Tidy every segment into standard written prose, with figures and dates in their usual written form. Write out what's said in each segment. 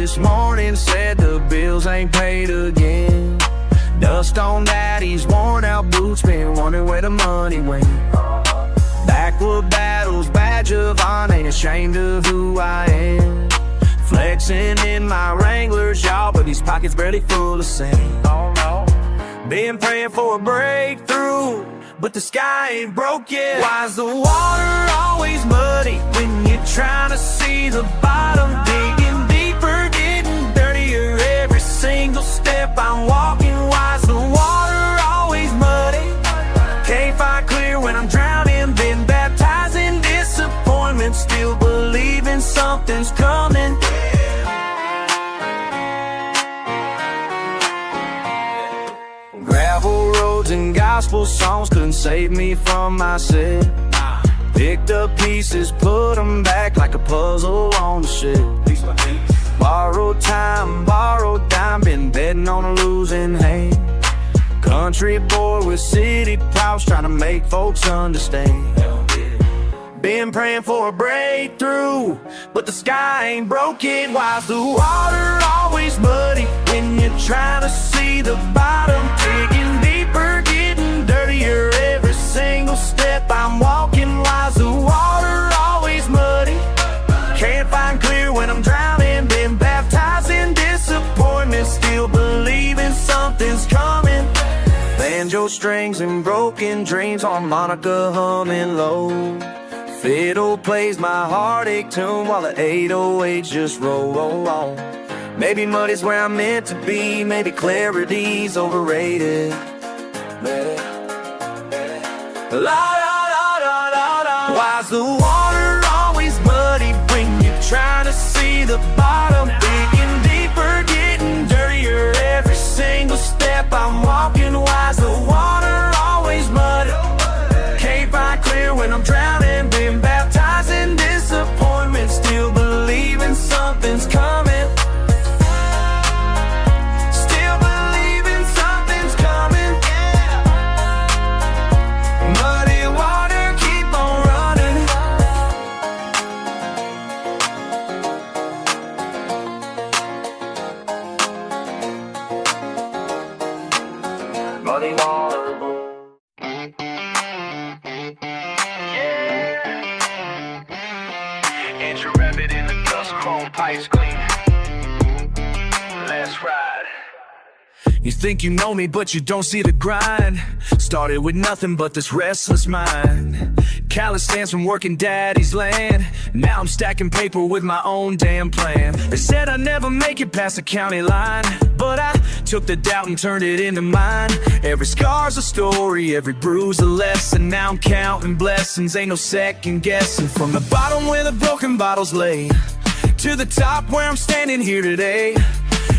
this morning, said the bills ain't paid again. Dust on daddy's worn out boots, been wondering where the money went. Backwood battles, badge of honor, ain't ashamed of who I am. Flexing in my Wranglers, y'all, but these pockets barely full of sand. Oh no. Been praying for a breakthrough, but the sky ain't broke yet. Why's the water always muddy when you're trying to see the bottom? Digging deeper, getting dirtier every single step I'm walking. Why's the water always muddy? Can't find clear when I'm drowning. Been baptized in disappointment, still believing something's coming. Gravel roads and gospel songs couldn't save me from my sin. Picked up pieces, put them back like a puzzle on the shelf. Borrowed time, borrowed dime, been betting on a losing hand. Country boy with city props, trying to make folks understand. Been praying for a breakthrough, but the sky ain't broken. Why's the water always muddy when you're trying to see the bottom? Digging deeper, getting dirtier every single step I'm walking. Why's the water always muddy? Can't find clear when I'm drowning. Been baptized in disappointment, still believing something's coming. Banjo strings and broken dreams, harmonica humming low. Fiddle plays my heartache tune while the 808s just roll on. Maybe muddy's where I'm meant to be, maybe clarity's overrated. La la la la la la. Why's the water always muddy when you're trying to see the bottom? Digging deeper, getting dirtier every single step I'm walking. Why's the water always muddy? Can't find clear when I'm drowning. Been baptized in disappointment, still believing something's coming. Still believing something's coming. Muddy water, keep on running. Muddy water. Pipes clean. Let's ride. You think you know me, but you don't see the grind. Started with nothing but this restless mind. Callous stands from working daddy's land. Now I'm stacking paper with my own damn plan. They said I'd never make it past the county line, but I took the doubt and turned it into mine. Every scar's a story, every bruise a lesson. Now I'm counting blessings, ain't no second guessing. From the bottom where the broken bottles lay, to the top where I'm standing here today.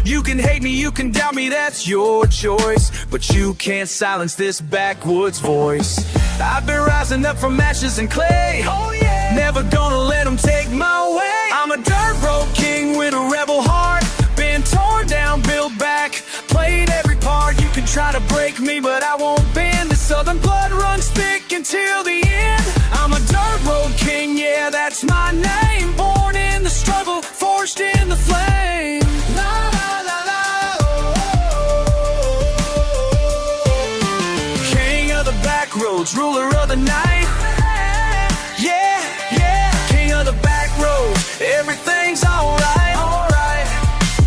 You can hate me, you can doubt me, that's your choice, but you can't silence this backwoods voice. I've been rising up from ashes and clay. Oh yeah. Never gonna let them take my way. I'm a dirt road king with a rebel heart. Been torn down, built back, played every part. You can try to break me, but I won't bend. The southern blood runs thick until the end. I'm a dirt road king, yeah, that's my name. Born in the struggle, forged in the flame. La la la la, oh, oh, oh. King of the back roads, ruler of the night. Yeah, yeah, king of the back roads. Everything's alright, alright,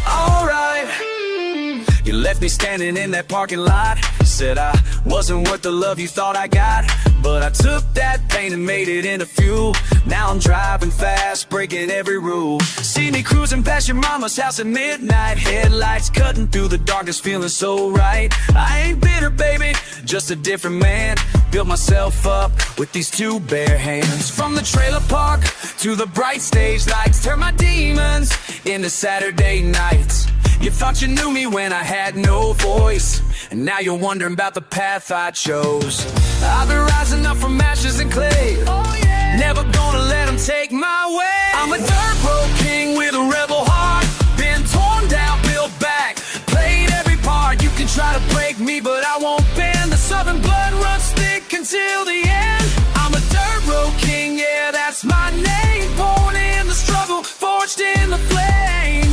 alright. You left me standing in that parking lot. Said I wasn't worth the love you thought I got, but I took that pain and made it into fuel. Now I'm driving fast, breaking every rule. See me cruising past your mama's house at midnight. Headlights cutting through the darkness, feeling so right. I ain't bitter, baby, just a different man. Built myself up with these two bare hands. From the trailer park to the bright stage lights, turn my demons into Saturday nights. You thought you knew me when I had no voice, and now you're wondering about the path I chose. I've been rising up from ashes and clay. Oh yeah. Never gonna let them take my way. I'm a dirt road king with a rebel heart. Been torn down, built back, played every part. You can try to break me, but I won't bend. The southern blood runs thick until the end. I'm a dirt road king, yeah, that's my name. Born in the struggle, forged in the flame.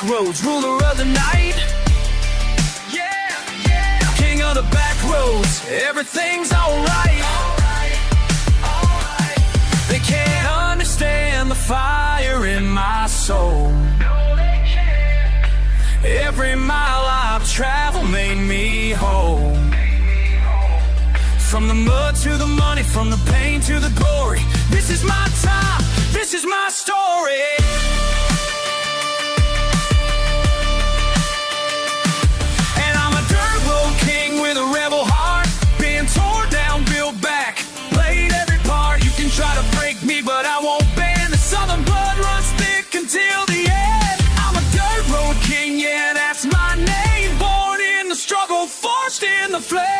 roads, ruler of the night. Yeah, yeah. King of the back roads, everything's alright. Alright. They can't understand the fire in my soul. No, they can't. Every mile I've traveled made me whole. From the mud to the money, from the pain to the glory. This is my time, this is my story. And I'm a dirt road king with a rebel heart. Being torn down, built back, played every part. You can try to break me, but I won't bend. The southern blood runs thick until the end. I'm a dirt road king, yeah, that's my name. Born in the struggle, forced in the flame.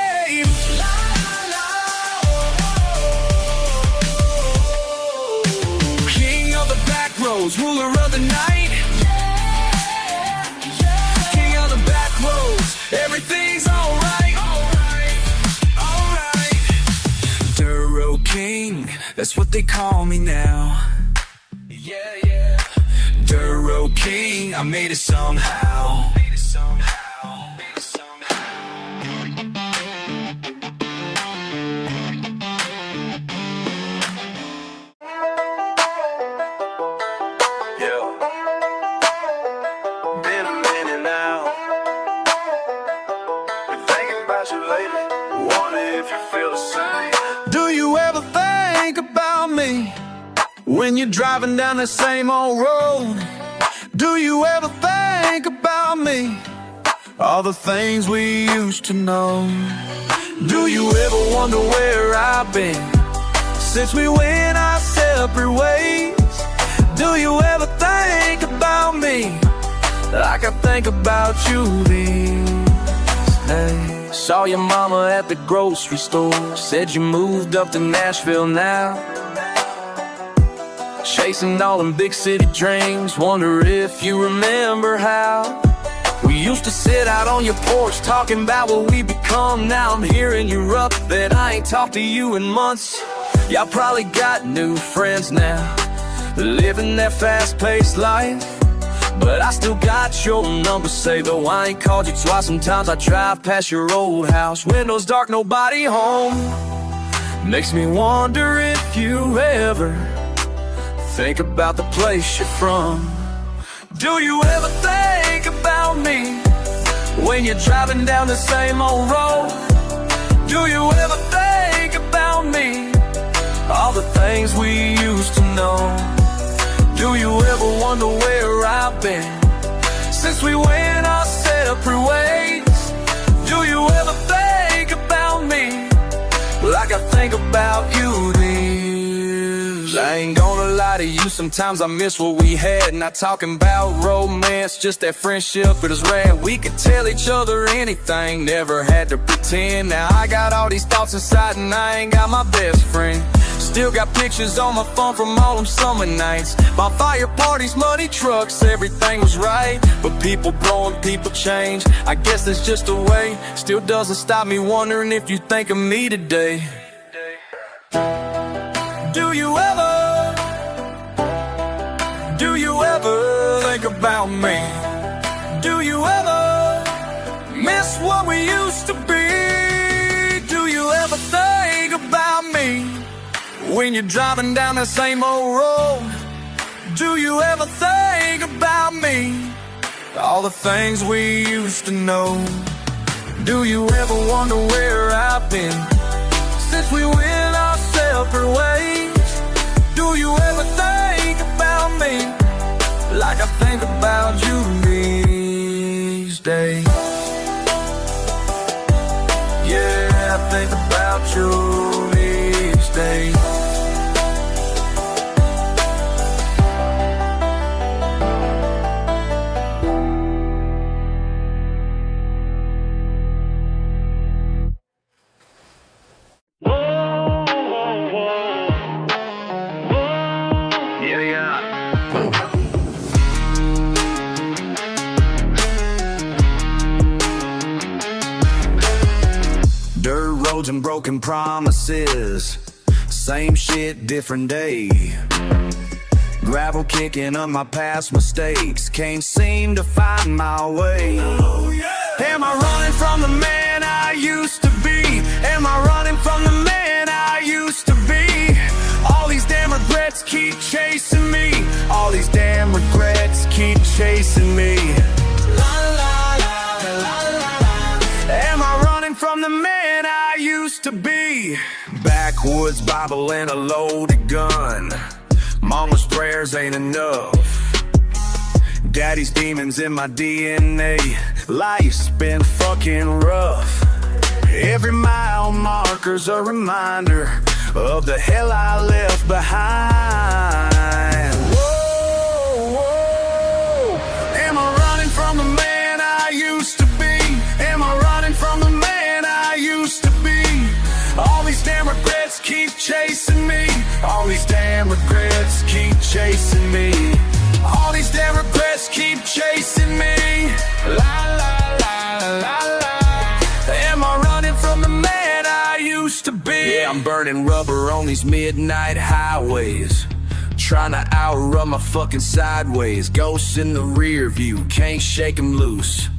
Ruler of the night. Yeah, yeah. King of the back roads, everything's alright. Alright. Dirt road king, that's what they call me now. Yeah, yeah. Dirt road king, I made it somehow. When you're driving down the same old road, do you ever think about me? All the things we used to know. Do you ever wonder where I've been since we went our separate ways? Do you ever think about me like I think about you these days? Saw your mama at the grocery store, said you moved up to Nashville now. Chasing all them big city dreams, wonder if you remember how we used to sit out on your porch talking about what we become. Now I'm hearing you're up, that I ain't talked to you in months. Y'all probably got new friends now, living that fast-paced life. But I still got your number saved, though I ain't called you twice. Sometimes I drive past your old house, windows dark, nobody home. Makes me wonder if you ever think about the place you're from. Do you ever think about me when you're driving down the same old road? Do you ever think about me, all the things we used to know? Do you ever wonder where I've been since we went our separate ways? Do you ever think about me like I think about you these? I ain't gonna lie to you, sometimes I miss what we had. Not talking about romance, just that friendship, it was rad. We could tell each other anything, never had to pretend. Now I got all these thoughts inside and I ain't got my best friend. Still got pictures on my phone from all them summer nights, bonfire parties, muddy trucks, everything was right. But people grow and people change, I guess that's just the way. Still doesn't stop me wondering if you think of me today. Do you ever think about me? Do you ever miss what we used to be? Do you ever think about me when you're driving down the same old road? Do you ever think about me, all the things we used to know? Do you ever wonder where I've been since we went our separate ways? Do you ever think about me like I think about you these days? Yeah, I think about you these days. And broken promises, same shit, different day. Gravel kicking up my past mistakes, can't seem to find my way. Am I running from the man I used to be? Am I running from the man I used to be? All these damn regrets keep chasing me. All these damn regrets keep chasing me. La la la la la la. Am I running from the man I used to be? Backwoods Bible and a loaded gun. Mama's prayers ain't enough. Daddy's demons in my DNA. Life's been fucking rough. Every mile marker's a reminder of the hell I left behind. Whoa, whoa. Am I running from the man I used to be? Am I running from the man I used to be? All these damn regrets keep chasing me. All these damn regrets keep chasing me. All these damn regrets keep chasing me. La la la la la. Am I running from the man I used to be? Yeah, I'm burning rubber on these midnight highways, trying to outrun my fucking sideways. Ghosts in the rear view, can't shake 'em loose.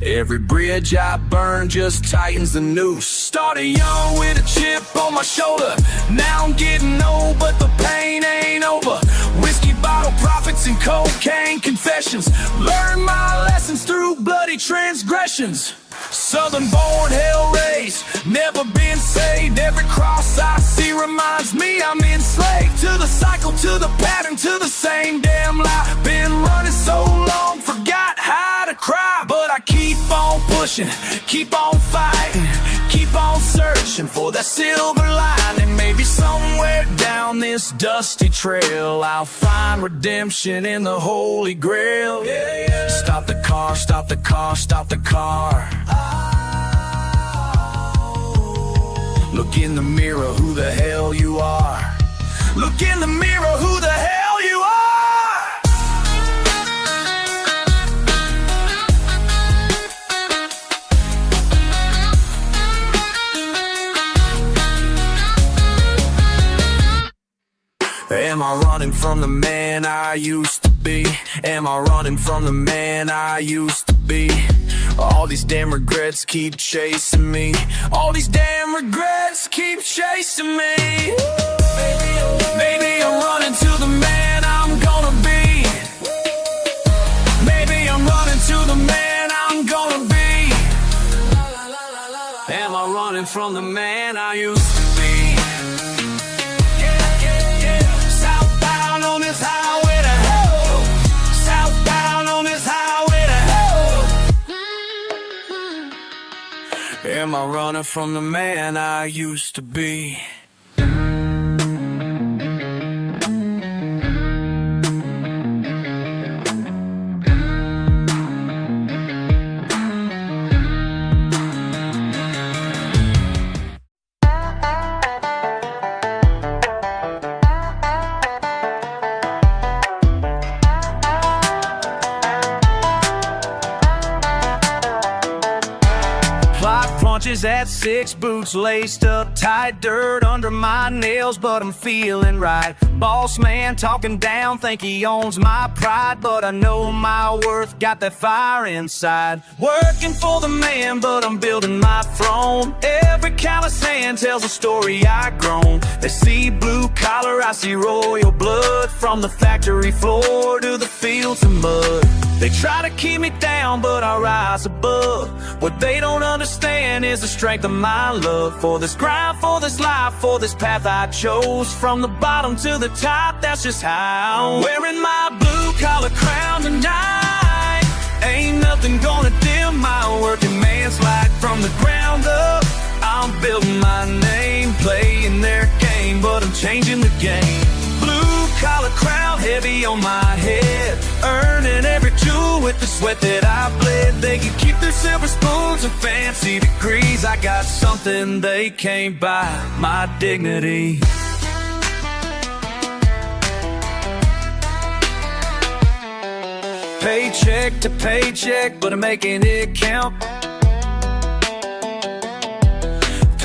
Every bridge I burn just tightens the noose. Started young with a chip on my shoulder. Now I'm getting old, but the pain ain't over. Whiskey bottle profits and cocaine confessions. Learn my lessons through bloody transgressions. Southern born, hell raised, never been saved. Every cross I see reminds me I'm enslaved to the cycle, to the pattern, to the same damn lie. Been running so long, forgot how to cry. But I keep on pushing, keep on fighting, keep on searching for that silver lining. Maybe somewhere down this dusty trail I'll find redemption in the Holy Grail. Yeah, yeah. Stop the car, stop the car, stop the car. Look in the mirror, who the hell you are. Look in the mirror, who the hell you are. Am I running from the man I used to be? Am I running from the man I used to be? All these damn regrets keep chasing me. All these damn regrets keep chasing me. Maybe I'm running to the man I'm gonna be. Maybe I'm running to the man I'm gonna be. Am I running from the man I used to be? Yeah, yeah, yeah. Southbound on this highway to hell. Southbound on this highway to hell. Am I running from the man I used to be? At 6, boots laced up tight, dirt under my nails, but I'm feeling right. Boss man talking down, think he owns my pride, but I know my worth, got that fire inside. Working for the man, but I'm building my throne. Every callous hand tells a story I've grown. They see blue collar, I see royal blood. From the factory floor to the fields of mud. They try to keep me down, but I rise above. What they don't understand is the strength of my love. For this grind, for this life, for this path I chose. From the bottom to the top, that's just how I'm wearing my blue collar crown tonight. Ain't nothing gonna dim my working man's light. From the ground up, I'm building my name. Playing their game, but I'm changing the game. Blue collar crown heavy on my head, earning every jewel with the sweat that I bled. They can keep their silver spoons and fancy degrees. I got something they can't buy, my dignity. Paycheck to paycheck, but I'm making it count.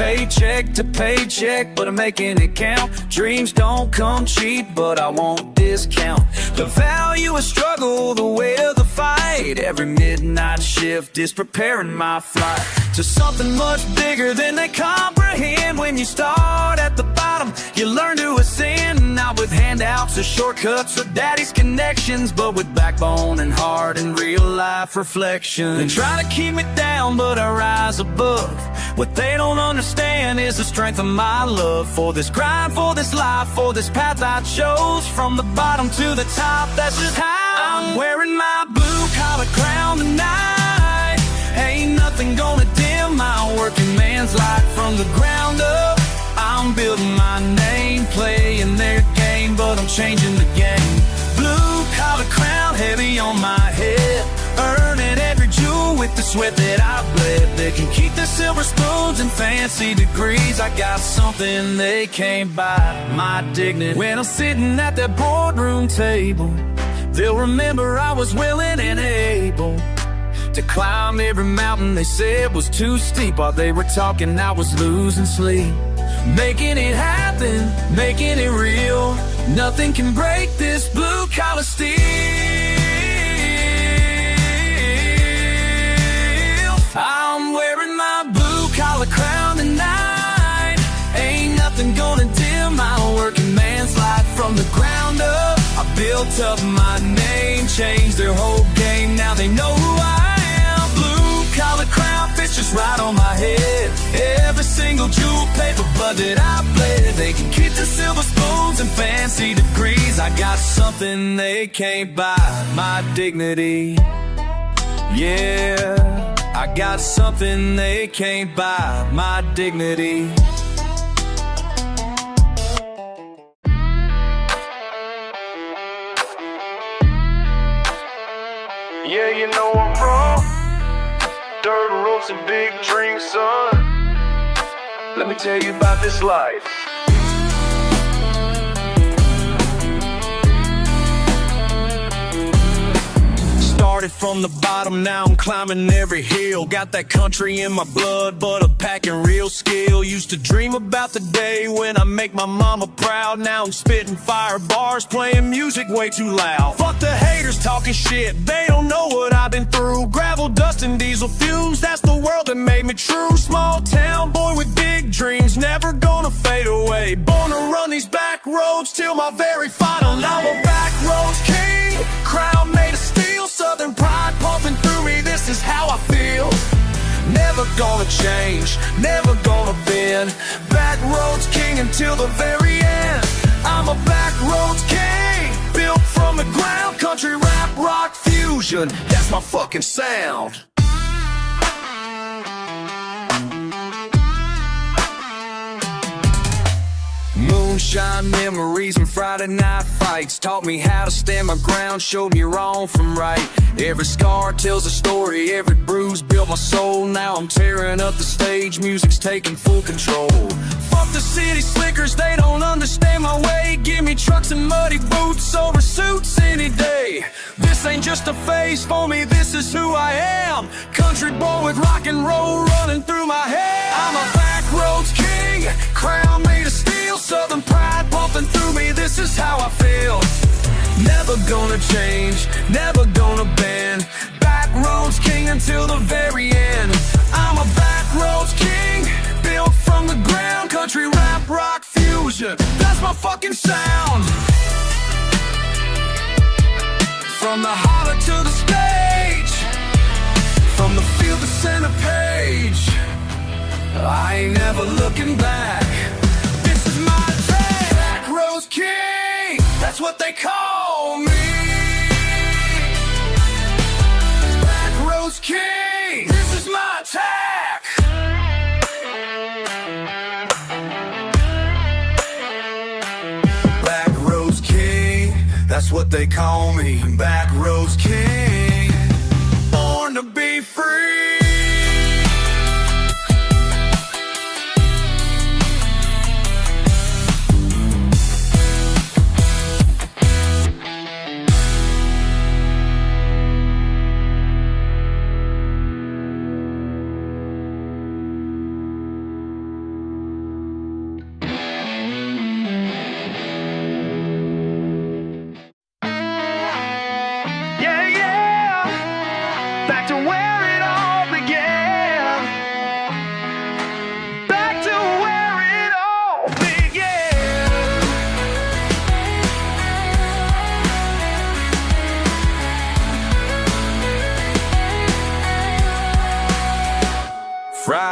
paycheck to paycheck, but I'm making it count. Dreams don't come cheap, but I won't discount the value of struggle, the weight of the fight. Every midnight shift is preparing my flight to something much bigger than they comprehend. When you start at the bottom, you learn to ascend, not with handouts or shortcuts or daddy's connections, but with backbone and heart and real life reflection. They try to keep me down, but I rise above. What they don't understand is the strength of my love for this grind, for this life, for this path I chose. From the bottom to the top, that's just how I'm wearing my blue collar crown tonight. Ain't nothing gonna dim my working man's light. From the ground up, I'm building my name, playing their game, but I'm changing the game. Blue collar crown heavy on my head, earning every jewel with the sweat that I bled. They can keep the silver spoons and fancy degrees, I got something they can't buy, my dignity. When I'm sitting at that boardroom table, they'll remember I was willing and able to climb every mountain they said was too steep. While they were talking, I was losing sleep, making it happen, making it real. Nothing can break this blue collar steel. I'm wearing my blue collar crown tonight. Ain't nothing gonna dim my working man's life. From the ground up, I built up my name, changed their whole game. Now they know who I am. Blue collar crown fits just right on my head. Every single jewel, paper bud that I bled. They can keep the silver spoons and fancy degrees, I got something they can't buy, my dignity. Yeah, I got something they can't buy, my dignity. Yeah, you know I'm from dirt roads and big dreams, son. Let me tell you about this life. Started from the bottom, now I'm climbing every hill. Got that country in my blood, but I'm packing real skill. Used to dream about the day when I make my mama proud. Now I'm spitting fire bars, playing music way too loud. Fuck the haters talking shit, they don't know what I've been through. Gravel, dust, and diesel fumes, that's the world that made me true. Small town boy with big dreams, never gonna fade away. Born to run these back roads till my very final night. I'm a backroads king, crown made of steel. Southern pride pumping through me, this is how I feel. Never gonna change, never gonna bend. Backroads king until the very end. I'm a backroads king, built from the ground. Country rap, rock, fusion, that's my fucking sound. Moonshine memories and Friday night fights taught me how to stand my ground, showed me wrong from right. Every scar tells a story, every bruise built my soul. Now I'm tearing up the stage, music's taking full control. Fuck the city slickers, they don't understand my way. Give me trucks and muddy boots over suits any day. This ain't just a phase for me, this is who I am. Country boy with rock and roll running through my head. I'm a backroads king, crown made of steel. Southern pride pumping through me, this is how I feel. Never gonna change, never gonna bend. Backroads king until the very end. I'm a backroads king, built from the ground. Country rap, rock, fusion, that's my fucking sound. From the holler to the stage, from the field to center page, I ain't never looking back. This is my day. Backroads king, that's what they call me. Backroads king, this is my attack. Backroads king, that's what they call me. Backroads king, born to be free.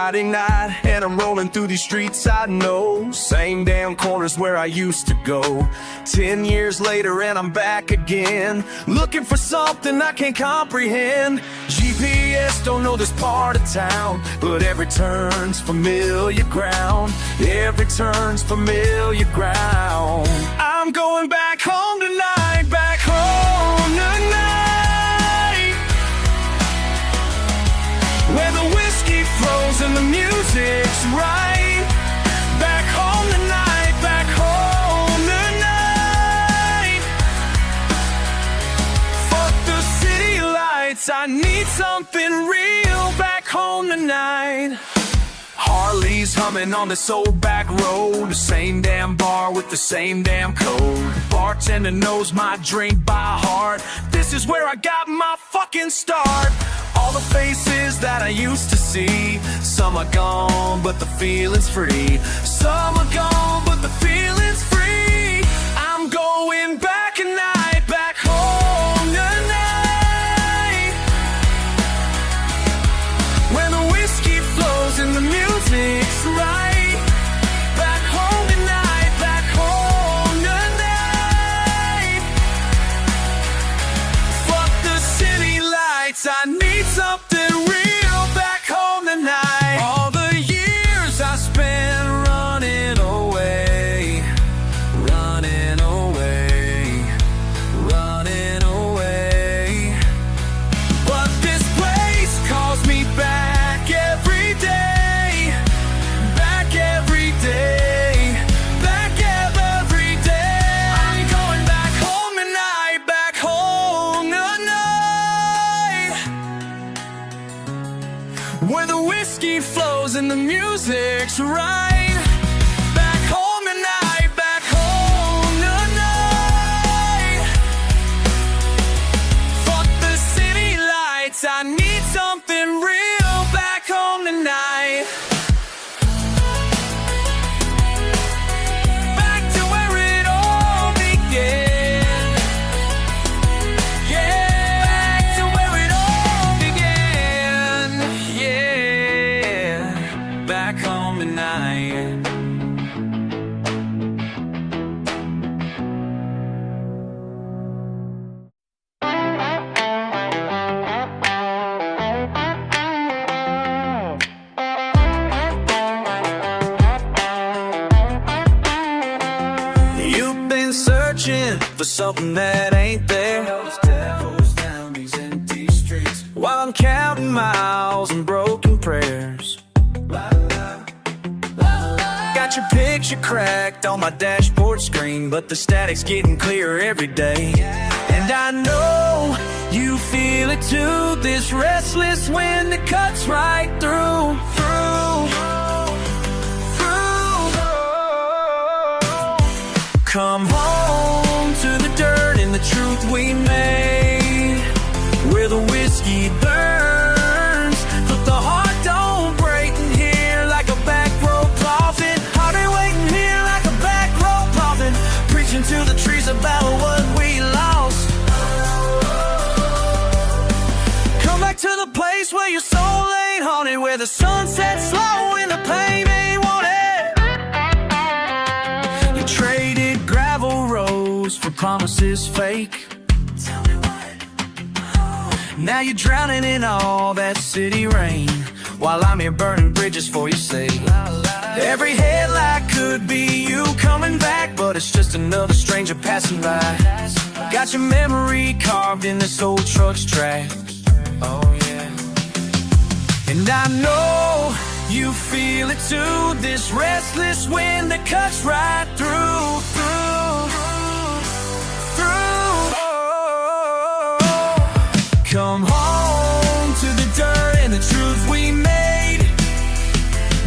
Friday night, and I'm rolling through these streets I know. Same damn corners where I used to go. 10 years later and I'm back again, looking for something I can't comprehend. GPS don't know this part of town, but every turn's familiar ground. Every turn's familiar ground. I'm going back home tonight, back home tonight, where the whiskey flows and the music's right. Back home tonight, back home tonight. Fuck the city lights, I need something real. Back home tonight. Harley's humming on this old back road, the same damn bar with the same damn code. Bartender knows my drink by heart. This is where I got my fucking start. All the faces that I used to see, some are gone, but the feeling's free. Some are gone, but the feeling's free. I'm going back tonight, back home tonight, where the whiskey flows and the music's right. Back home tonight, back home tonight. Fuck the city lights, I need something real. Back home tonight. All the years I spent running away, running away, running away, but this place calls me back every day, back every day, back every day. I'm going back home tonight, back home tonight, where the whiskey flows and the music's right. Back home tonight, back home tonight. Fuck the city lights, I need something real. Back home tonight. Back to where it all began. Yeah, back to where it all began. Yeah, back home tonight. You've been searching for something that ain't there. Those devils down these empty streets, while I'm counting miles and broken prayers. Got your picture cracked on my dashboard screen, but the static's getting clearer every day. And I know you feel it too, this restless wind that cuts right through. Come home to the dirt and the truth we made, where the whiskey burns, but the heart don't break in here like a back road prophet. I've been waiting here like a back road prophet, preaching to the trees about what we lost. Come back to the place where your soul ain't haunted, where the sun sets slow and the pain ain't wanted. You traded gravel roads for promises fake. Tell me what? Now you're drowning in all that city rain, while I'm here burning bridges for your sake. Every headlight could be you coming back, but it's just another stranger passing by. Got your memory carved in this old truck's tracks. Oh yeah. And I know you feel it too, this restless wind that cuts right through. Come home to the dirt and the truth we made,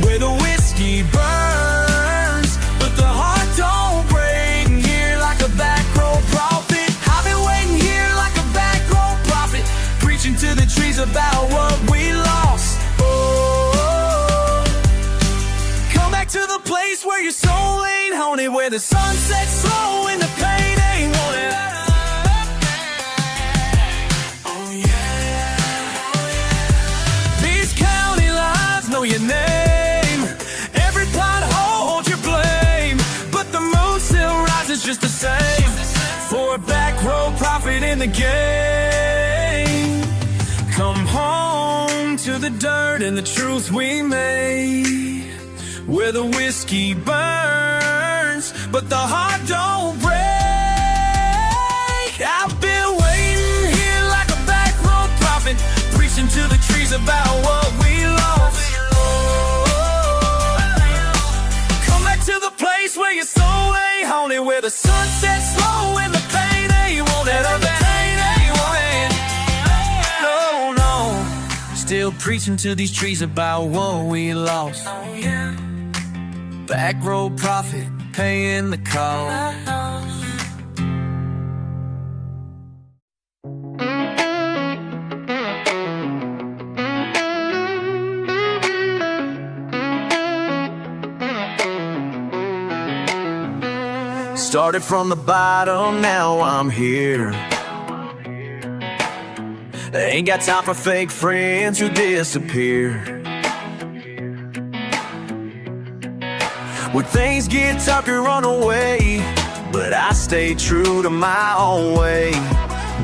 where the whiskey burns, but the heart don't break here like a back road prophet. I've been waiting here like a back road prophet, preaching to the trees about what we lost. Oh, come back to the place where your soul ain't haunted, where the sun sets slow and the pain ain't wanted. Oh yeah, these county lines know your name. profit in the game. Come home to the dirt and the truth we made, where the whiskey burns, but the heart don't break. I've been waiting here like a back road prophet, preaching to the trees about what we lost. Come back to the place where your soul ain't haunted, where the sun sets slow and the pain ain't wanted. No, no, still preaching to these trees about what we lost. Back road prophet, paying the cost. Started from the bottom, now I'm here. Ain't got time for fake friends who disappear. When things get tough, you run away, but I stay true to my own way.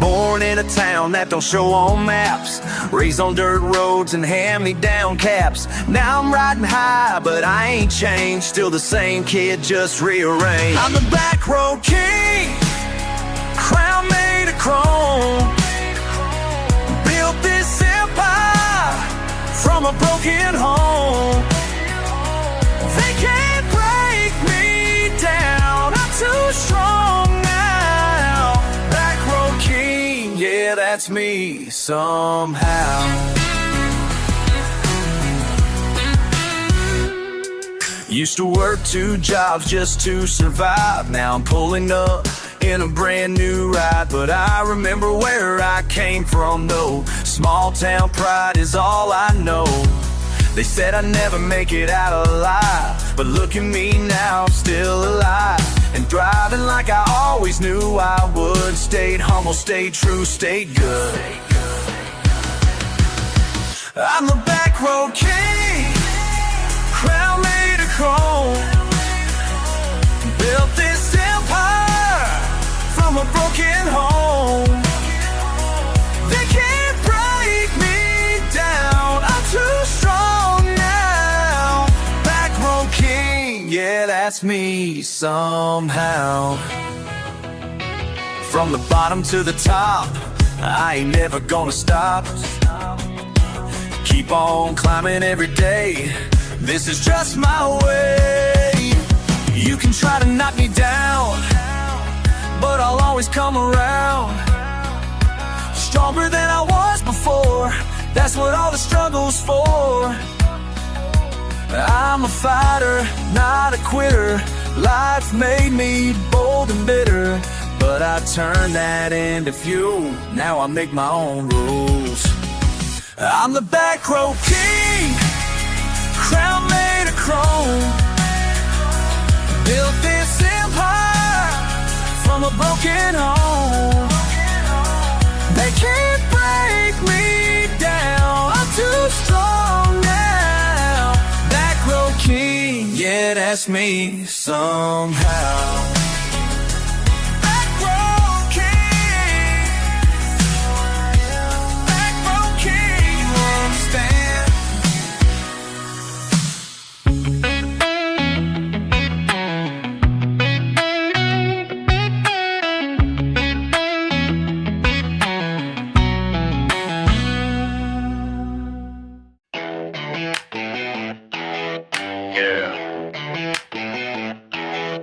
Born in a town that don't show on maps, raised on dirt roads and hand-me-down caps. Now I'm riding high, but I ain't changed, still the same kid, just rearranged. I'm the back road king, crown made of chrome. Built this empire from a broken home. They can't break me down, I'm too strong now. Back road king, yeah, that's me somehow. Used to work 2 jobs just to survive. Now I'm pulling up in a brand new ride, but I remember where I came from though. Small town pride is all I know. They said I'd never make it out alive, but look at me now, still alive and thriving like I always knew I would. Stayed humble, stayed true, stayed good. I'm the back road king, crown made of chrome. Built this empire from a broken home. They can't break me down, I'm too strong now. Back road king, yeah, that's me somehow. From the bottom to the top, I ain't never gonna stop. Keep on climbing every day, this is just my way. You can try to knock me down, but I'll always come around. Stronger than I was before, that's what all the struggle's for. I'm a fighter, not a quitter. Life made me bold and bitter, but I turned that into fuel. Now I make my own rules. I'm the back road king, crown made of chrome. Built this empire from a broken home. They can't break me down, I'm too strong now. Back road king, yeah, that's me somehow.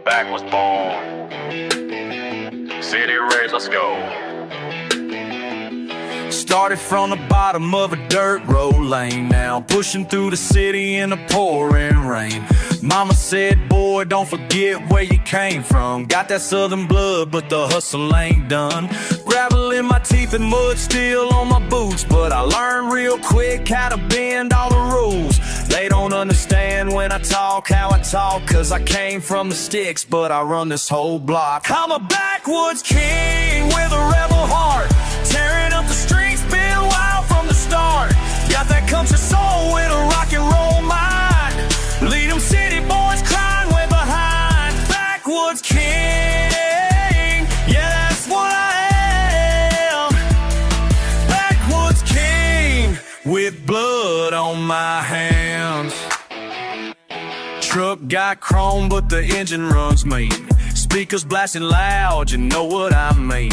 Back was born. City raised, let's go. Started from the bottom of a dirt road lane, now pushing through the city in the pouring rain. Mama said, boy, don't forget where you came from. Got that southern blood, but the hustle ain't done. Gravel in my teeth and mud still on my boots, but I learned real quick how to bend all the rules. They don't understand when I talk how I talk, cause I came from the sticks, but I run this whole block. I'm a backwoods king with a rebel heart, tearing up the streets, been wild from the start. Got that country soul with a rock and roll mind. Lead them city boys crying way behind. Backwoods king, yeah, that's what I on my hands. Truck got chrome, but the engine runs mean. Speakers blasting loud, you know what I mean.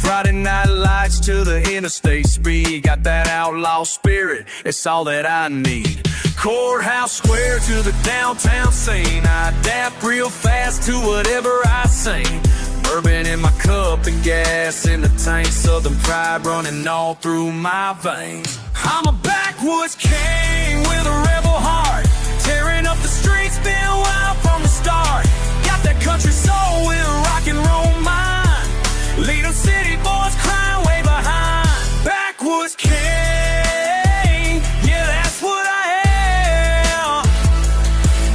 Friday night lights to the interstate speed. Got that outlaw spirit, it's all that I need. Courthouse square to the downtown scene. I adapt real fast to whatever I sing. Bourbon in my cup and gas in the tank. Southern pride running all through my veins. I'm a backwoods king with a rebel heart. Tearing up the streets, been wild from the start. Got that country soul with a rock and roll mind. Lead 'em city boys crying way behind. Backwoods king, yeah, that's what I am.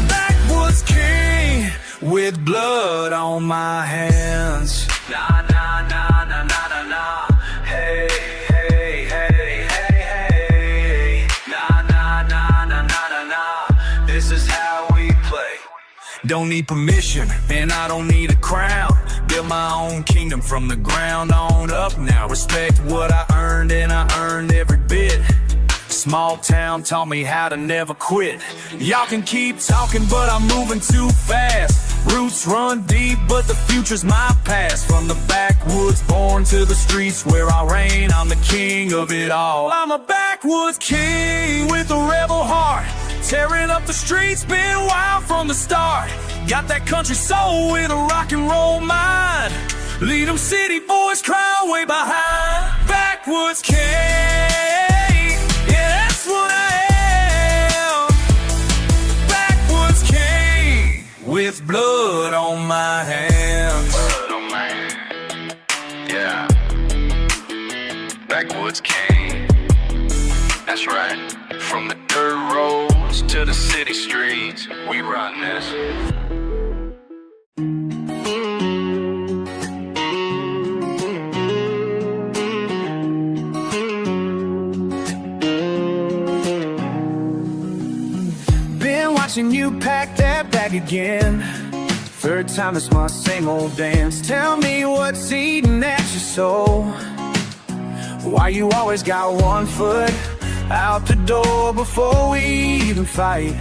Backwoods king with blood on my hands. Nah, nah, nah, nah, nah, nah, nah. Hey, hey, hey, hey, hey. Nah, nah, nah, nah, nah, nah, nah. This is how we play. Don't need permission, and I don't need a crown. Build my own kingdom from the ground on up now. Respect what I earned, and I earned every bit. Small town taught me how to never quit. Y'all can keep talking, but I'm moving too fast. Roots run deep, but the future's my past. From the backwoods, born to the streets where I reign. I'm the king of it all. I'm a backwoods king with a rebel heart. Tearing up the streets, been wild from the start. Got that country soul with a rock and roll mind. Lead 'em city boys crying way behind. Backwoods king, yeah, that's what I am. Backwoods king with blood on my hands. Blood on my hands. Yeah. Backwoods king. That's right. From the dirt roads to the city streets, we run this. Been watching you pack that bag again. Third time it's my same old dance. Tell me what's eating at your soul. Why you always got one foot out the door before we even fight,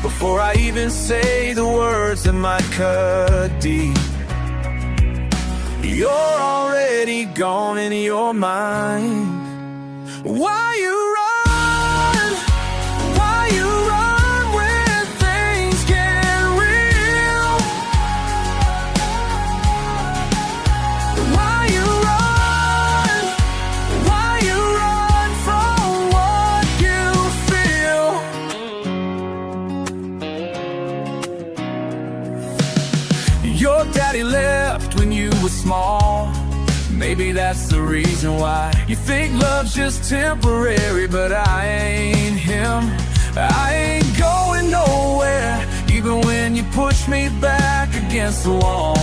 before I even say the words that might cut deep. You're already gone in your mind. Why you run? Why you run when things get real? Why you run? Why you run from what you feel? Your daddy left when you were small. Maybe that's the reason why you think love's just temporary, but I ain't him. I ain't going nowhere, even when you push me back against the wall.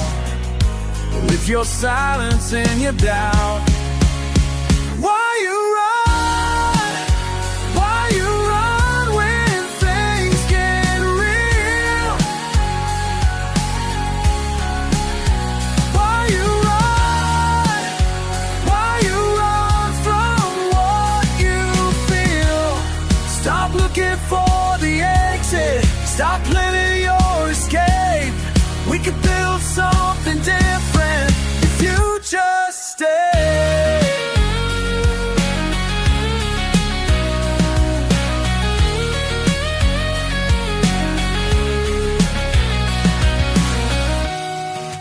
With your silence and your doubt. Why you run? Why you run when things get real? Why you run? Why you run from what you feel? Stop looking for the exit. Stop living your escape. We could build something different if you just stay.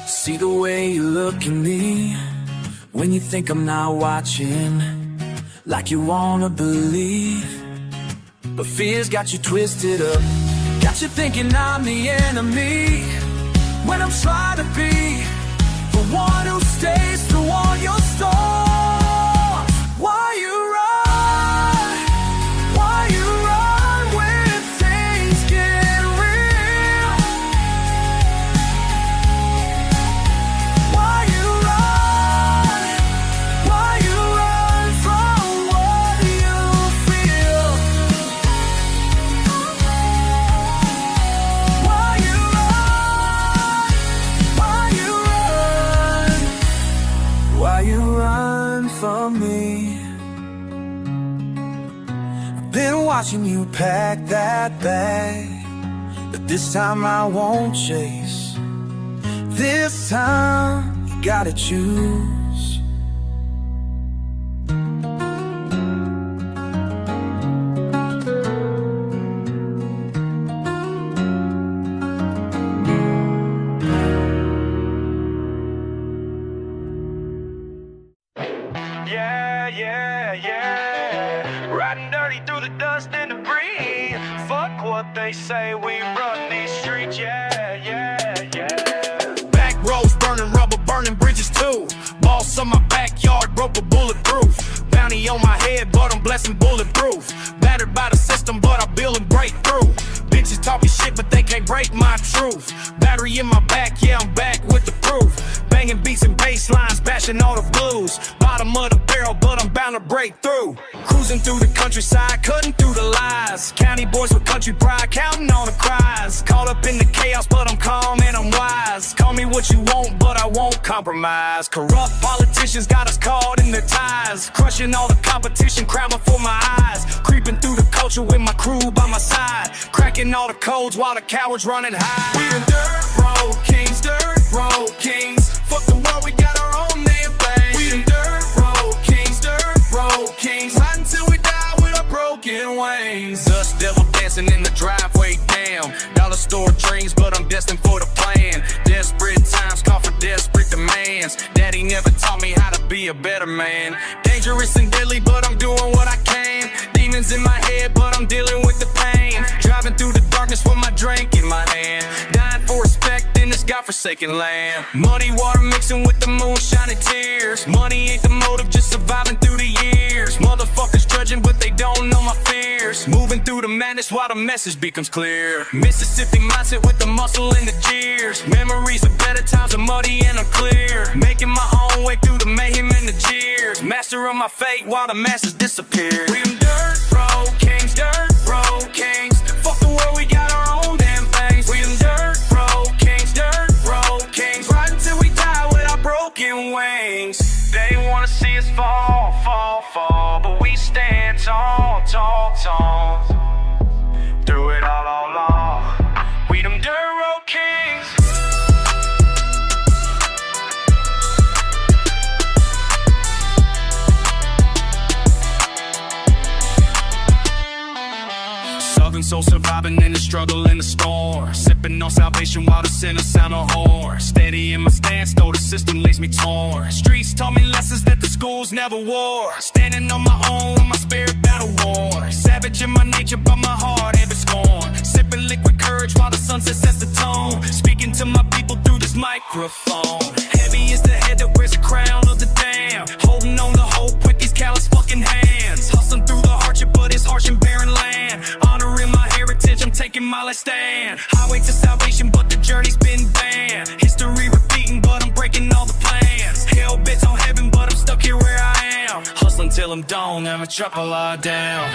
See the way you look at me when you think I'm not watching, like you wanna believe, but fear's got you twisted up, got you thinking I'm the enemy, when I'm trying to be the one who stays through all your storms. Why you run? Why you run when things get real? Why you run? Why you run from what you feel? Why you run? Why you run? Why you run? Been watching you pack that bag, but this time I won't chase. This time you gotta choose. Yeah. Riding dirty through the dust and debris. Fuck what they say, we run these streets. Yeah. Back roads burning rubber, burning bridges too. Boss on my backyard, broke a bulletproof. Bounty on my head, but I'm blessing bulletproof. Battered by the system, but I build and break through. Bitches talking shit, but they can't break my truth. Battery in my back, yeah, I'm back with the proof. Banging beats and bass lines, bashing all the blues. Bottom of the barrel, but I'm bound to break through. Cruising through the countryside, cutting through the lies. County boys with country pride, counting on the cries. Caught up in the chaos, but I'm calm and I'm wise. Call me what you want, but I won't compromise. Corrupt politicians got us caught in their ties. Crushing all the competition, crowd before my eyes. Creeping through the culture with my crew by my side. Cracking all the codes while the cowards running high. We the dirt road kings, dirt road kings. Fuck the world, we got our own damn thing. We the dirt road kings. Riding till we die with our broken wings. Dust devil dancing in the driveway, damn. Dollar store dreams, but I'm destined for the plan. Desperate times call for desperate demands. Daddy never taught me how to be a better man. Dangerous and deadly, but I'm doing what I can. Demons in my head, but I'm dealing with the pain. Driving through the darkness with my drink in my hand. Dying for respect in this godforsaken land. Muddy water mixing with the moonshine and tears. Money ain't the motive, just surviving through the years. Motherfuckers judging, but they don't know my fears. Moving through the madness while the message becomes clear. Mississippi mindset with the muscle and the jeers. Memories of better times are muddy and unclear. Making my own way through the mayhem and the jeers. Master of my fate while the masses disappear. We them dirt road kings, dirt road kings. Fuck the world, we got our own damn things. We them dirt road kings. Riding till we die with our broken wings. They wanna see us fall, but we stand tall. Through it all. We them dirt road kings. Southern soul surviving in the struggle in the storm. Sipping on salvation while the sinners sound a horn. Steady in my stance, though the system leaves me torn. Streets taught me lessons that the schools never wore. Standing on my own with my spirit battle war. Savage in my nature, but my heart ever scorn. Sipping liquid courage while the sunset sets the tone. Speaking to my people through this microphone. Heavy is the head that wears the crown of the damn. Holding on to hope with these callous fucking hands. Hustling through the hardship, but it's harsh and barren land. Honoring my heritage, I'm taking my last stand. Highway to salvation, but the journey's been banned. History repeating, but I'm breaking all the plans. Hell bent on heaven, but I'm stuck here where I am. Hustling till I'm done, never drop a lot down.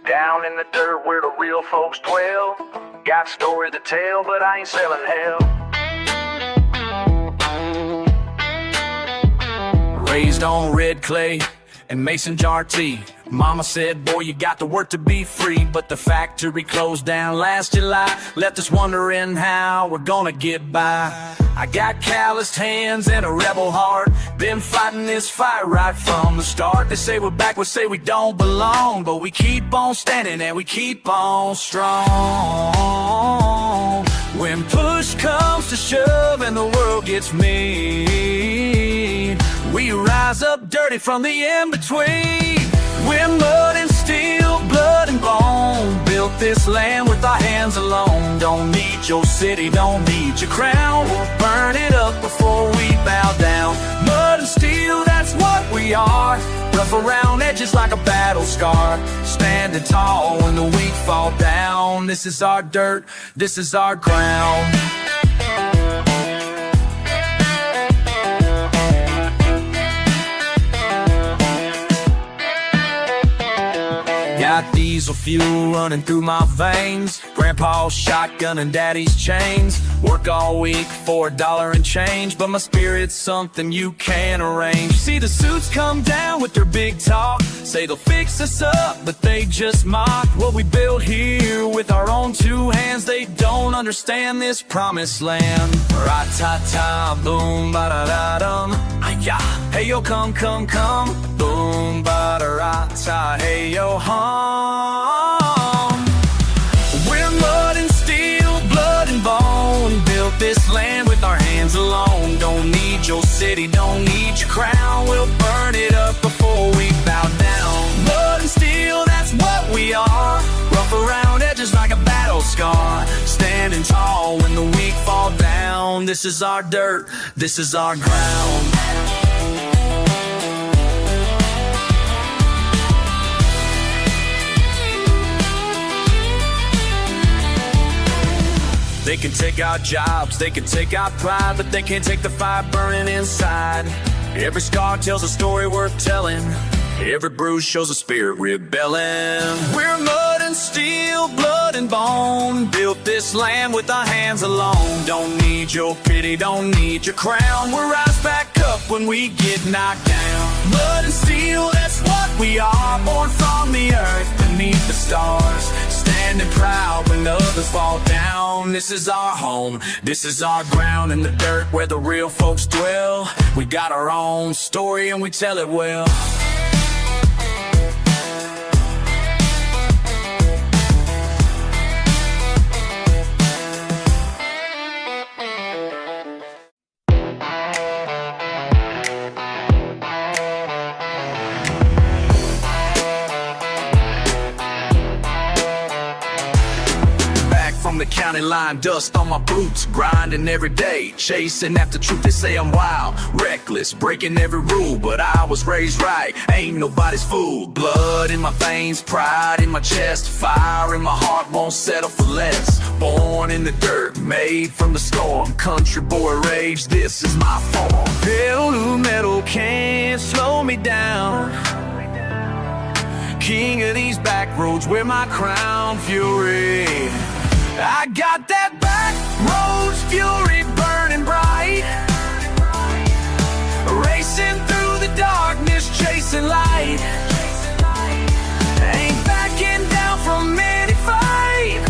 Down in the dirt where the real folks dwell. Got story to tell, but I ain't selling hell. Raised on red clay and mason jar tea. Mama said, boy, you got to work to be free. But the factory closed down last July, left us wondering how we're gonna get by. I got calloused hands and a rebel heart. Been fighting this fight right from the start. They say we're back, we say we don't belong, but we keep on standing and we keep on strong. When push comes to shove and the world gets mean, we rise up dirty from the in-between. We're mud and steel, blood and bone. Built this land with our hands alone. Don't need your city, don't need your crown. We'll burn it up before we bow down. Mud and steel, that's what we are. rough around edges like a battle scar, standing tall when the weak fall down. This is our dirt, this is our ground. Got diesel fuel running through my veins, Grandpa's shotgun and Daddy's chains. Work all week for $1 and change, but my spirit's something you can't arrange. See the suits come down with their big talk, say they'll fix us up, but they just mock what we built here with our own 2 hands. They don't understand this promised land. Ra-ta-ta, boom, ba-da-da-dum, ay-ya. Hey yo, come, come, come, boom, ba-da-ra-ta, hey yo, hum. We're mud and steel, blood and bone, built this land with our hands alone. Don't need your city, don't need your crown, we'll burn it up before we bow down. Mud and steel, that's what we are, rough around edges like a battle scar, standing tall when the weak fall down. This is our dirt, this is our ground. They can take our jobs, they can take our pride, but they can't take the fire burning inside. Every scar tells a story worth telling, every bruise shows a spirit rebelling. We're mud and steel, blood and bone, built this land with our hands alone. Don't need your pity, don't need your crown, we'll rise back up when we get knocked down. Mud and steel, that's what we are, born from the earth beneath the stars, standing proud when the others fall down. This is our home, this is our ground, in the dirt where the real folks dwell. We got our own story and we tell it well. The county line, dust on my boots, grinding every day, chasing after truth. They say I'm wild, reckless, breaking every rule, but I was raised right, ain't nobody's fool. Blood in my veins, pride in my chest, fire in my heart, won't settle for less. Born in the dirt, made from the storm, country boy rage, this is my form. Hell to metal can't slow me down, king of these back roads, wear my crown, fury. I got that back roads fury burning bright, racing through the darkness, chasing light. Ain't backing down from any fight.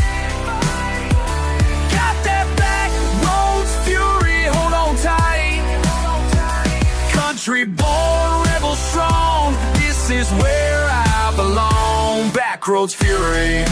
Got that back roads fury, hold on tight. Country born, rebel strong, this is where I belong. Backroads fury.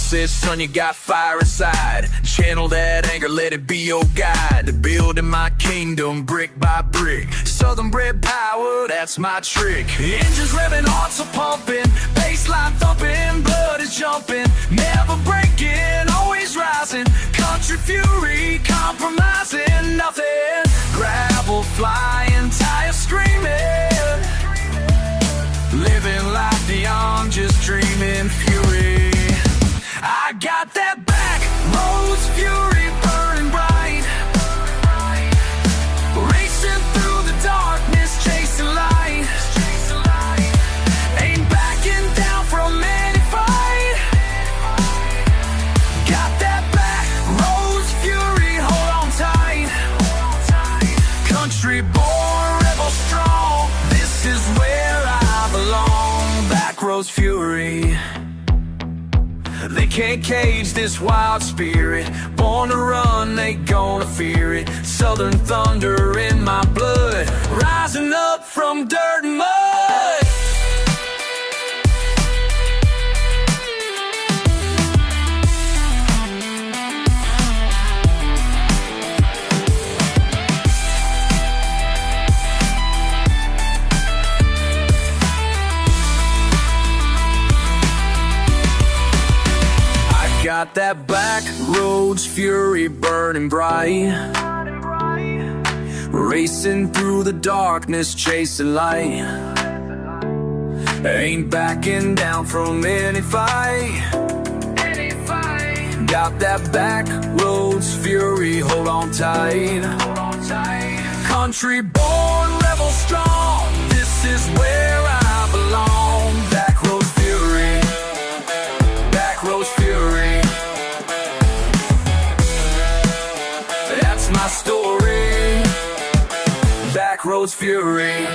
Said, son, you got fire inside, channel that anger, let it be your guide. Building my kingdom brick by brick, southern bred power, that's my trick. Engines revving, hearts are pumping, bassline thumping, blood is jumping, never breaking, always rising. Country fury, compromising nothing, gravel flying, tires screaming, living life beyond just dreaming. Fury, I got that back roads fury burning bright, racing through the darkness, chasing light. Ain't backing down from any fight. Got that back roads fury, hold on tight. Country born, rebel strong, this is where I belong. Backroads fury. They can't cage this wild spirit, born to run, they gonna fear it. Southern thunder in my blood, rising up from dirt and mud. Got that back roads fury burning bright, Racing through the darkness, chasing light. Ain't backing down from any fight. Got that backroads fury, hold on tight. Country born, rebel strong, this is where I belong. Backroads fury, backroads fury. That's my story, backroads fury.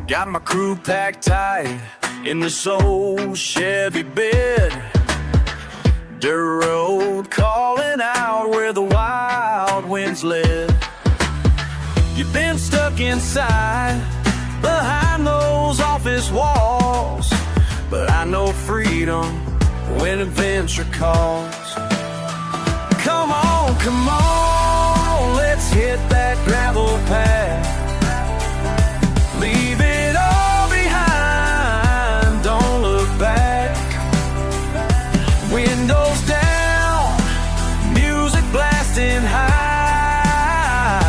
Got my crew packed tight in this old Chevy bed. Dirt road calling out where the wild winds led. You've been stuck inside behind those office walls, but I know freedom when adventure calls. Come on, let's hit that gravel path. Leave it all behind, don't look back. Windows down, music blasting high.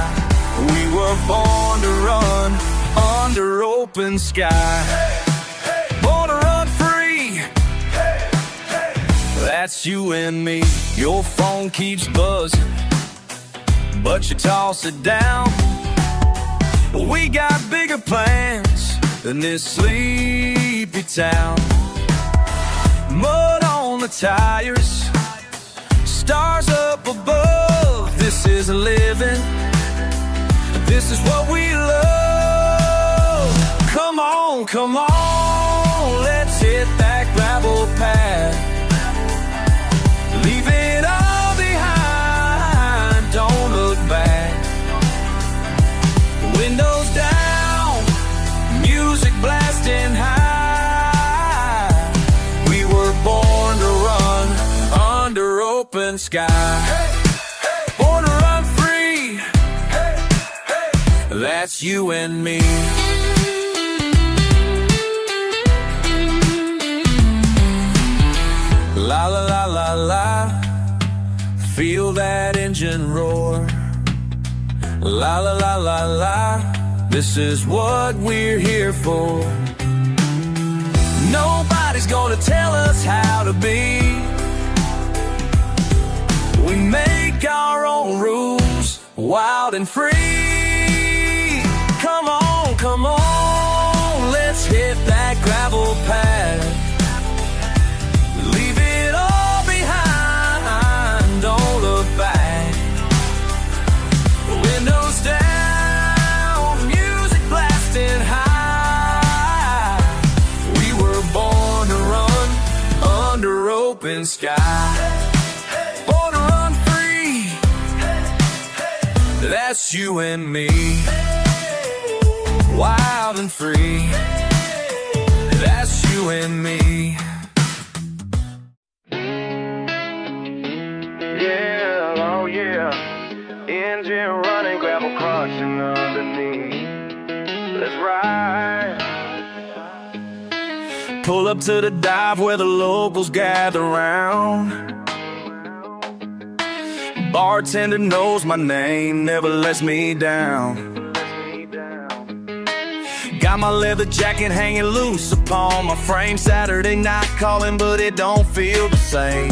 We were born to run under open sky. Born to run free, that's you and me. Your phone keeps buzzing, but you toss it down. We got bigger plans than this sleepy town. Mud on the tires, stars up above. This is a living, this is what we love. Come on, let's hit that gravel path. Leave it all behind, don't look back. Windows down, music blasting high. We were born to run under open sky. Born to run free, that's you and me. La la la la la, feel that engine roar. La la la la la, this is what we're here for. Nobody's gonna tell us how to be. We make our own rules, wild and free. Come on, let's hit that gravel path. Leave it all behind, don't look back. Windows down, music blasting high. We were born to run under open sky. Born to run free, that's you and me. Wild and free, that's you and me. Yeah, oh yeah. Engine running, gravel crushing underneath. Let's ride. Pull up to the dive where the locals gather round. Bartender knows my name, never lets me down. Got my leather jacket hanging loose upon my frame. Saturday night calling, but it don't feel the same.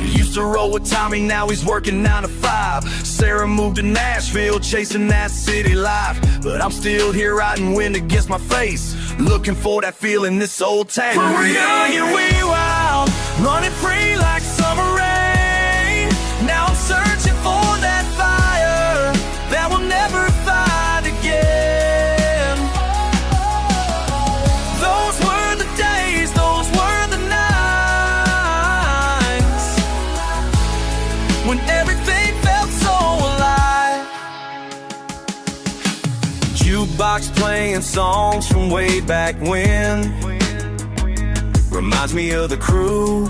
Used to roll with Tommy, now he's working 9 to 5. Sarah moved to Nashville, chasing that city life. But I'm still here riding wind against my face, looking for that feeling this old town. When we're young and we wild, running free like summer rain. Now I'm searching for that fire that we'll never find again. Those were the days, those were the nights, when everything felt so alive. Jukebox playing songs from way back when, reminds me of the crew,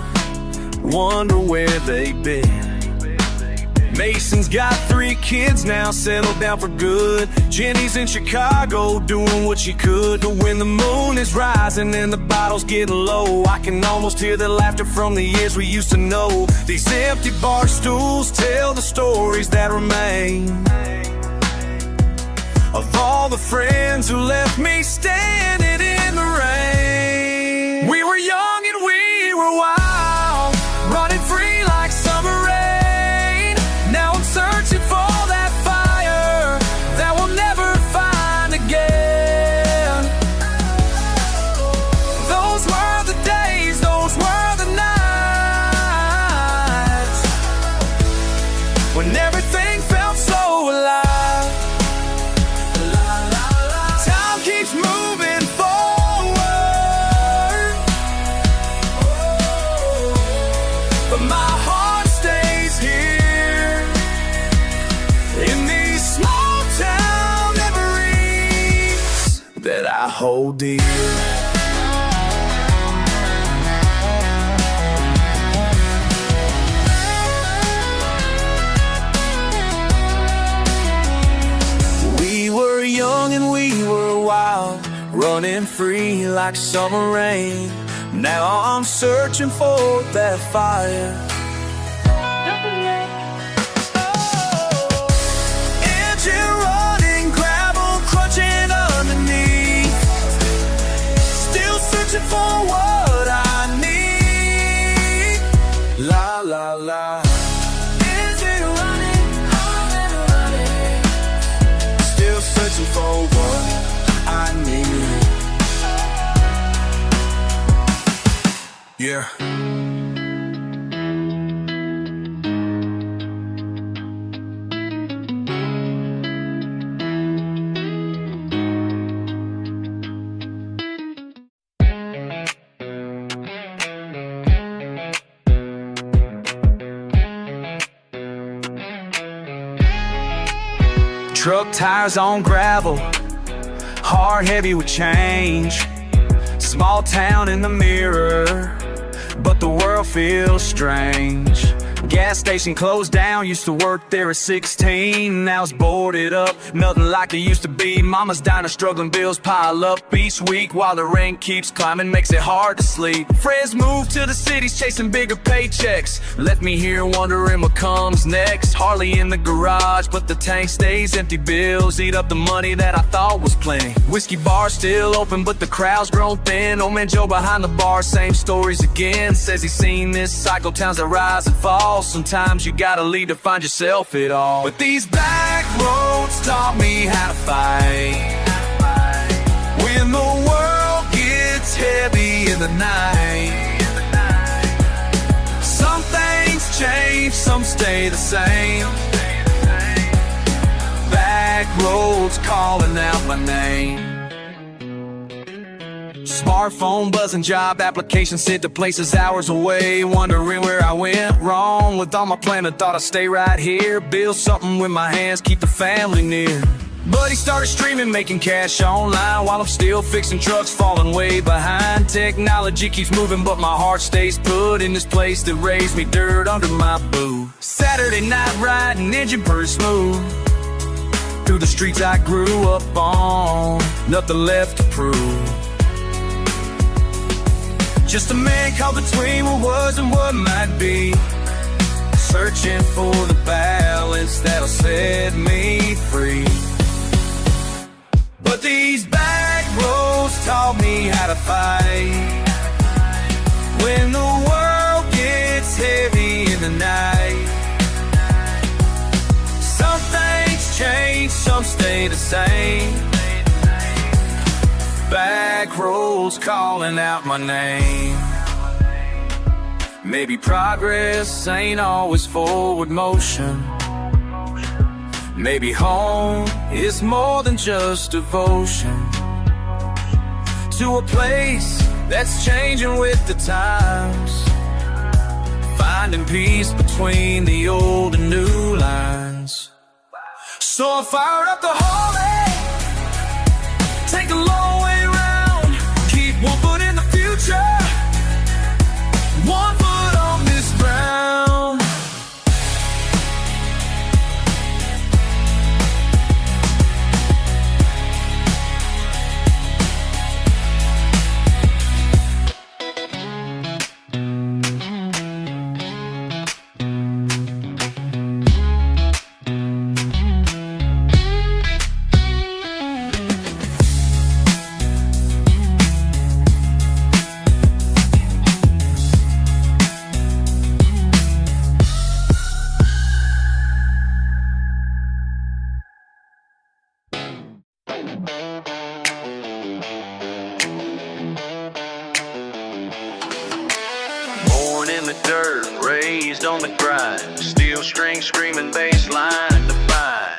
wonder where they've been. Mason's got 3 kids now, settled down for good. Jenny's in Chicago doing what she could. But when the moon is rising and the bottle's getting low, I can almost hear the laughter from the years we used to know. These empty bar stools tell the stories that remain of all the friends who left me standing in the rain. We were young and we were wild, running free like summer rain. Now I'm searching for that fire that we'll never find again. Those were the days, those were the nights, when everything felt so alive. Time keeps moving forward, but my heart stays here in these small town memories that I hold dear. We were young and we were wild, running free like summer rain. Now I'm searching for that fire. Engine running, gravel crunching underneath. Still searching for what I need. La la la. Searching for what I need. Yeah. Truck tires on gravel, heart heavy with change. Small town in the mirror, but the world feels strange. Gas station closed down, used to work there at 16. Now it's boarded up, nothing like it used to be. Mama's diner, struggling bills pile up each week, while the rent keeps climbing, makes it hard to sleep. Friends moved to the cities, chasing bigger paychecks. Left me here wondering what comes next. Harley in the garage, but the tank stays empty. Bills eat up the money that I thought was plenty. Whiskey bar still open, but the crowd's grown thin. Old man Joe behind the bar, same stories again. Says he's seen this cycle, towns that rise and fall. Sometimes you gotta lead to find yourself it all. But these back roads taught me how to fight. When the world gets heavy in the night, some things change, some stay the same. Back roads calling out my name. Smartphone buzzing, job applications sent to places hours away. Wondering where I went wrong with all my planning. Thought I'd stay right here, build something with my hands, keep the family near. But he started streaming, making cash online, while I'm still fixing trucks, falling way behind. Technology keeps moving, but my heart stays put in this place that raised me, dirt under my boot. Saturday night riding, engine pretty smooth through the streets I grew up on. Nothing left to prove. Just a man caught between what was and what might be, searching for the balance that'll set me free. But these back roads taught me how to fight. When the world gets heavy in the night, some things change, some stay the same. Back roads calling out my name. Maybe progress ain't always forward motion. Maybe home is more than just devotion to a place that's changing with the times, finding peace between the old and new lines. So I fired up the Harley, take the long way round, keep one foot in the future, one foot on this ground. string screaming bass line and divine.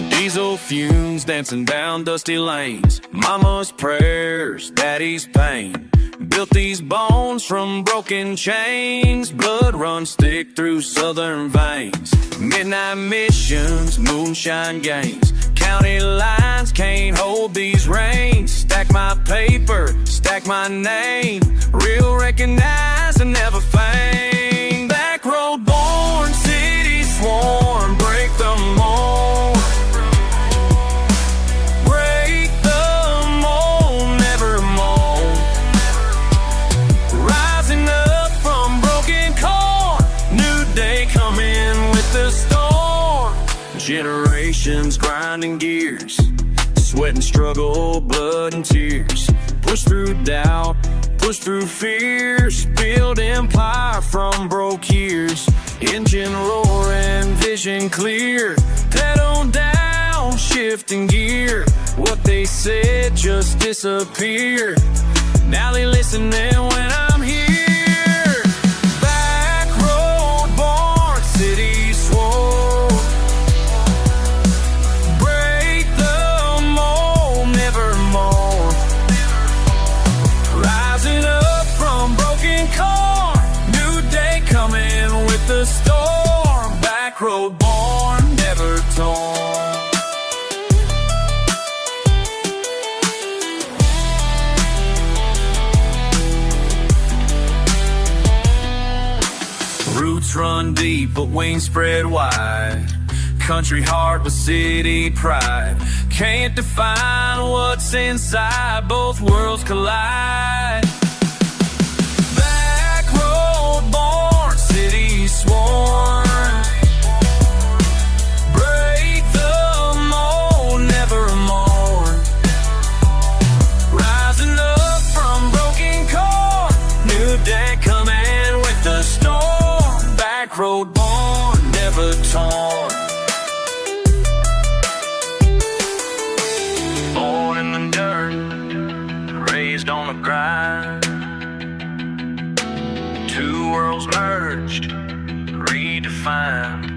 Diesel fumes dancing down dusty lanes. Mama's prayers, daddy's pain. Built these bones from broken chains. Blood runs thick through southern veins. Midnight missions, moonshine games. County lines can't hold these reins. Stack my paper, stack my name. Real recognize and never fame. Backroad born, city sworn. Break the mold. Break the mold, never mold. Rising up from broken corn. New day coming with the storm. Generations grinding gears. Sweat and struggle, blood and tears. Push through doubt, push through fears. Build empire from broke years. Engine roaring, vision clear. Pedal down, shifting gear. What they said just disappeared. Now they listening when I'm here. Backroad born, city swole. Break the mold, never mold. Rising up from broken corn. New day coming with the storm. Backroad born, never torn. Roots run deep, but wings spread wide. Country heart with city pride. Can't define what's inside. Both worlds collide. Backroad born, city sworn. Break the mold, never mourn. Rising up from broken corn. New day coming with the storm. Backroad born, never torn. Born in the dirt, raised on the grind. Two worlds merged, redefined.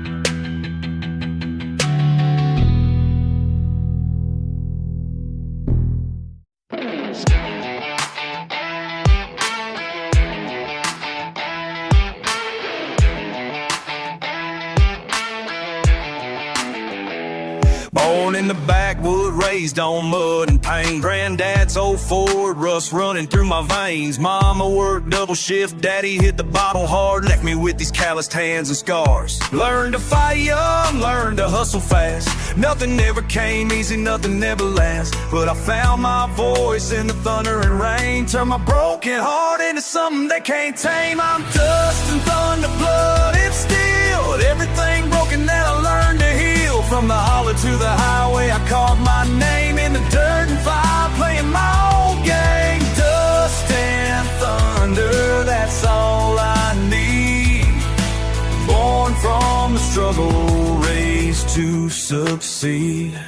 Born in the backwood, raised on mud and pain. Granddad's old Ford, rust running through my veins. Mama worked double shift, daddy hit the bottle hard. Left me with these calloused hands and scars. Learned to fight young, learned to hustle fast. Nothing ever came easy, nothing ever lasts. But I found my voice in the thunder and rain. Turned my broken heart into something they can't tame. I'm dust and thunder, blood and steel. Everything broken that I learned to heal. From the holler to the highway, I carved my name in the dirt and fire, playing my old game. Dust and thunder, that's all I need. Born from the struggle, raised to succeed.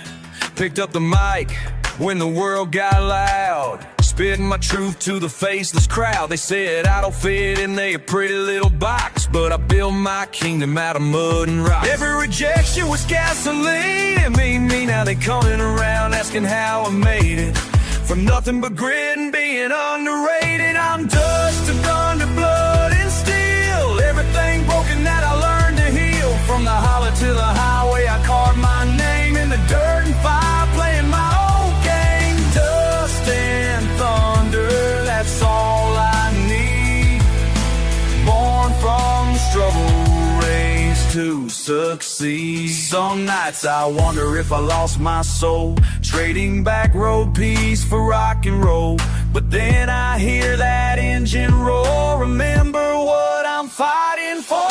Picked up the mic when the world got loud, spitting my truth to the faceless crowd. They said I don't fit in their pretty little box, but I built my kingdom out of mud and rocks. Every rejection was gasoline. It made me, now they coming around asking how I made it. From nothing but grit and being underrated. I'm dust and thunder, blood and steel. Everything broken that I learned to heal. From the holler to the highway, I carved my name in the dirt and fire, playing my old game. Dust and thunder, that's all I need. Born from the struggle, raised to succeed. Some nights I wonder if I lost my soul, trading back road peace for rock and roll. But then I hear that engine roar. Remember what I'm fighting for.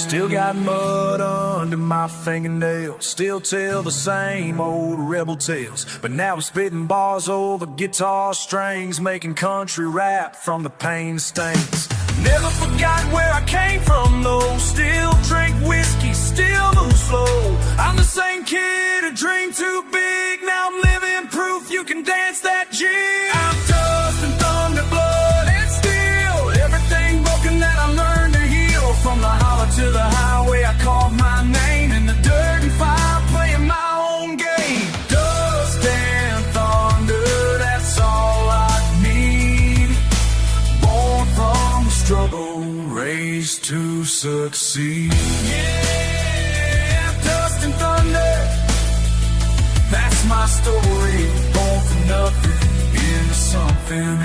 Still got mud under my fingernails, still tell the same old rebel tales. But now I'm spitting bars over guitar strings, making country rap from the pain stains. Never forgot where I came from though, still drink whiskey, still move slow. I'm the same kid who dreamed too big, now I'm living proof you can dance that jig. I'm dust and thunder, blood and steel, everything broken that I learned to heal. From the holler to the highway, I called my name in the dirt and fire, playing my own game. Dust and thunder, that's all I need. Born from the struggle, raised to succeed. Yeah, dust and thunder, that's my story. Born from nothing into something.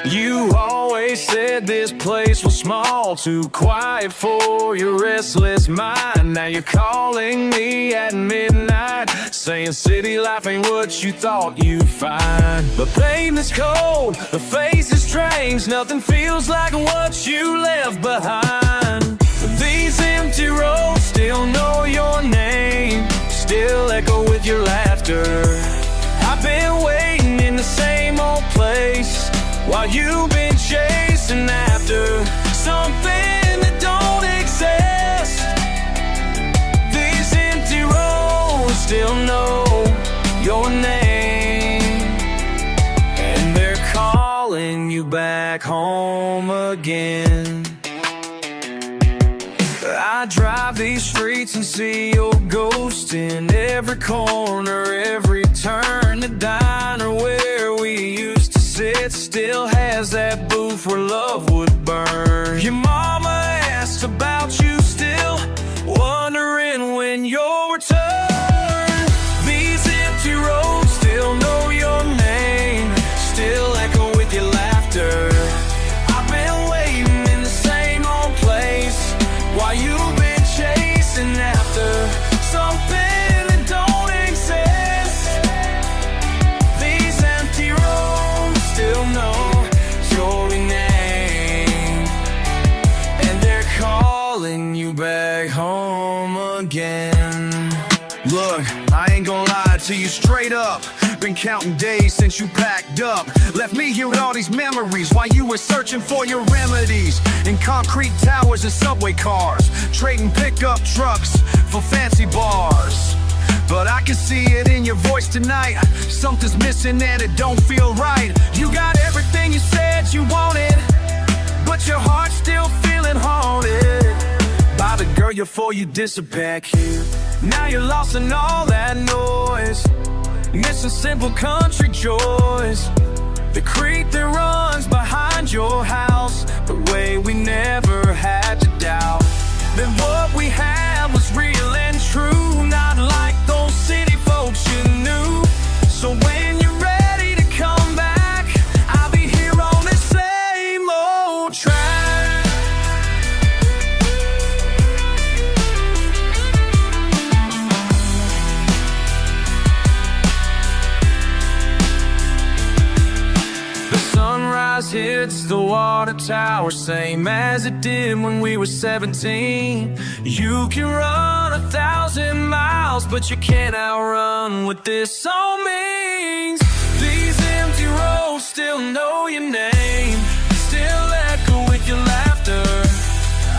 You always said this place was small, too quiet for your restless mind. Now you're calling me at midnight, saying city life ain't what you thought you'd find. The pavement's cold, the face is strange, nothing feels like what you left behind. These empty roads still know your name, still echo with your laughter. I've been waiting in the same old place while you've been chasing after something that don't exist. These empty roads still know your name, and they're calling you back home again. I drive these streets and see your ghost in every corner, every turn. The diner where we used to sit still has that booth where love would burn. Your mama asked about you still, wondering when you'll return. These empty roads still know your name, still echo with your laughter. I've been waiting in the same old place while you've been chasing after something that don't exist. These empty roads still know your name, and they're calling you back home again. Look, I ain't gonna lie to you straight up. Been counting days since you packed up, left me here with all these memories while you were searching for your remedies in concrete towers and subway cars, trading pickup trucks for fancy bars. But I can see it in your voice tonight, something's missing and it don't feel right. You got everything you said you wanted, but your heart's still feeling haunted by the girl before you disappeared here. Now you're lost in all that noise, missing simple country joys. The creek that runs behind your house, the way we never had to doubt that what we had was real and true, not like those city folks you knew. So when you're ready to come back, I'll be here on this same old track. Sunrise hits the water tower, same as it did when we were 17. You can run 1,000 miles, but you can't outrun what this song means. These empty roads still know your name, still echo with your laughter.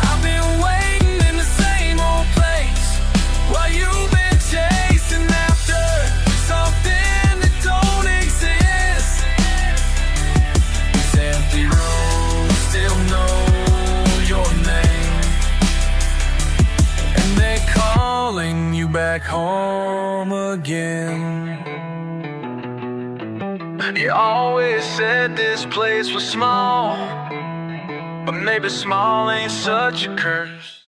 I've been waiting in the same old place while you've been chasing after something that don't exist. Empty roads still know your name, and they're calling you back home again. You always said this place was small, but maybe small ain't such a curse.